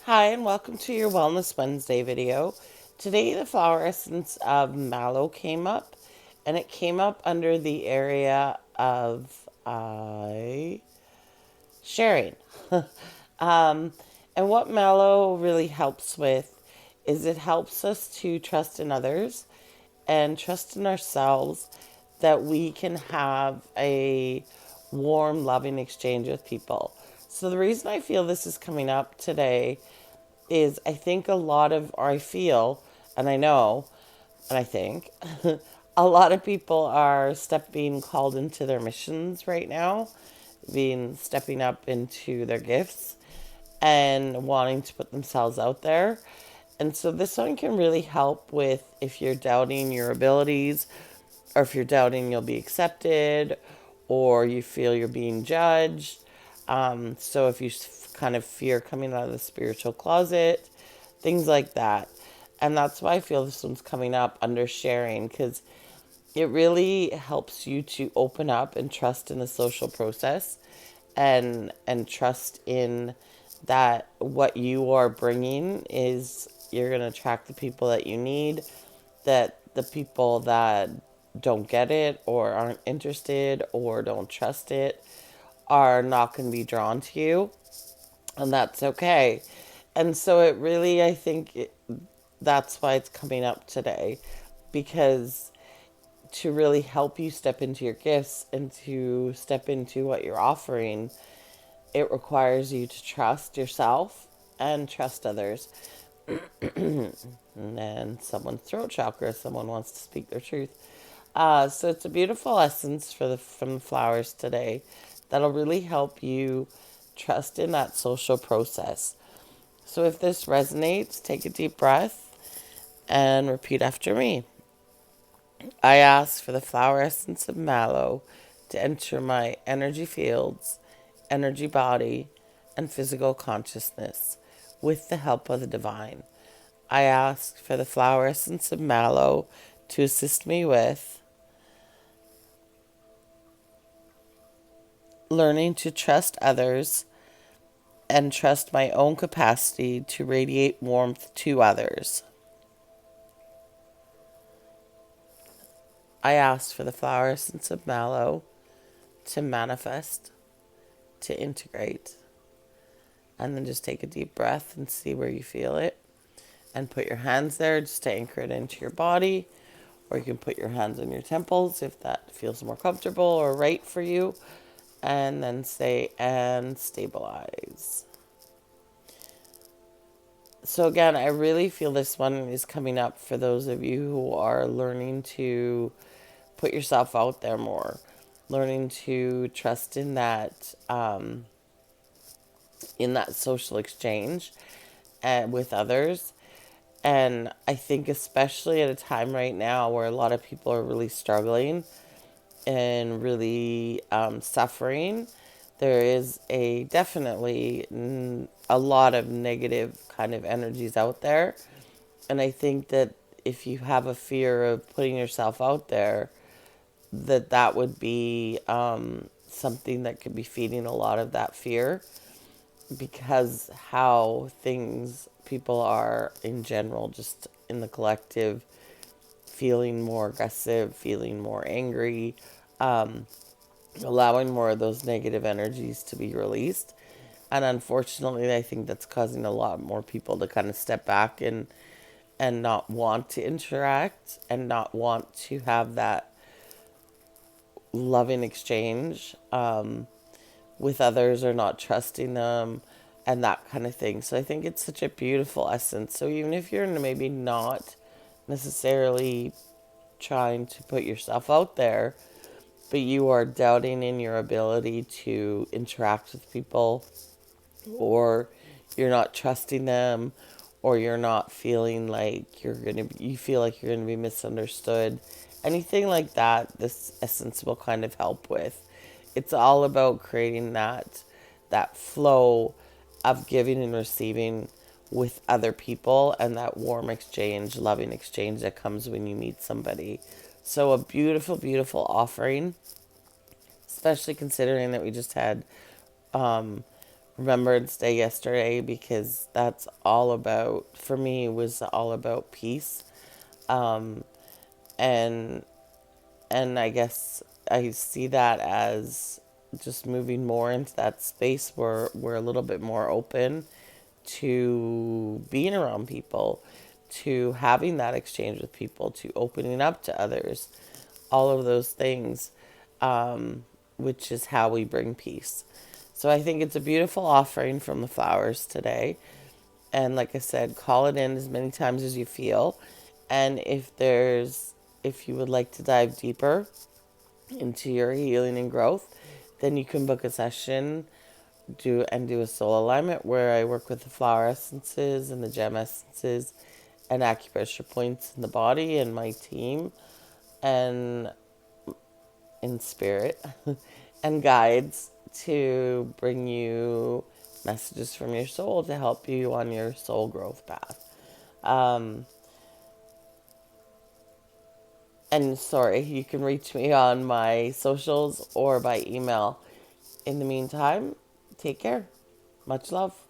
Hi, and welcome to your Wellness Wednesday video. Today, the flower essence of mallow came up, and it came up under the area of sharing. um, and what mallow really helps with is it helps us to trust in others and trust in ourselves that we can have a warm, loving exchange with people. So, the reason I feel this is coming up today is I think a lot of, or I feel, and I know, and I think, a lot of people are being called into their missions right now, stepping up into their gifts and wanting to put themselves out there. And so this one can really help with if you're doubting your abilities, or if you're doubting you'll be accepted, or you feel you're being judged. So if you kind of fear coming out of the spiritual closet, things like that. And that's why I feel this one's coming up under sharing, because it really helps you to open up and trust in the social process, and trust in that what you are bringing is you're going to attract the people that you need, that the people that don't get it or aren't interested or don't trust it are not going to be drawn to you, and that's okay. And so it really, I think that's why it's coming up today, because to really help you step into your gifts and to step into what you're offering, it requires you to trust yourself and trust others. And someone's throat chakra, someone wants to speak their truth. So it's a beautiful essence from the flowers today that'll really help you trust in that social process. So if this resonates, take a deep breath and repeat after me. I ask for the flower essence of mallow to enter my energy fields, energy body, and physical consciousness with the help of the divine. I ask for the flower essence of mallow to assist me with learning to trust others and trust my own capacity to radiate warmth to others. I ask for the flower essence of mallow to manifest, to integrate, and then just take a deep breath and see where you feel it. And put your hands there just to anchor it into your body. Or you can put your hands on your temples if that feels more comfortable or right for you. And then say, and stabilize. So again, I really feel this one is coming up for those of you who are learning to put yourself out there more, learning to trust in that social exchange with others. And I think especially at a time right now where a lot of people are really struggling and really suffering, there is a definitely a lot of negative kind of energies out there. And I think that if you have a fear of putting yourself out there, that would be something that could be feeding a lot of that fear, because how things people are in general, just in the collective, feeling more aggressive, feeling more angry, allowing more of those negative energies to be released. And unfortunately, I think that's causing a lot more people to kind of step back and not want to interact and not want to have that loving exchange with others, or not trusting them and that kind of thing. So I think it's such a beautiful essence. So even if you're maybe not necessarily trying to put yourself out there, but you are doubting in your ability to interact with people, or you're not trusting them, or you're not feeling like you feel like you're gonna be misunderstood, anything like that, this essence will kind of help with. It's all about creating that flow of giving and receiving with other people, and that warm exchange, loving exchange that comes when you meet somebody. So a beautiful, beautiful offering, especially considering that we just had Remembrance Day yesterday because that's all about, for me, was all about peace. Um, and and I guess I see that as just moving more into that space where we're a little bit more open to being around people, to having that exchange with people, to opening up to others, all of those things, which is how we bring peace. So I think it's a beautiful offering from the flowers today. And like I said, call it in as many times as you feel. And if you would like to dive deeper into your healing and growth, then you can book a session, do a soul alignment where I work with the flower essences and the gem essences and acupressure points in the body and my team and in spirit and guides to bring you messages from your soul to help you on your soul growth path. Um, and sorry, you can reach me on my socials or by email. In the meantime, take care. Much love.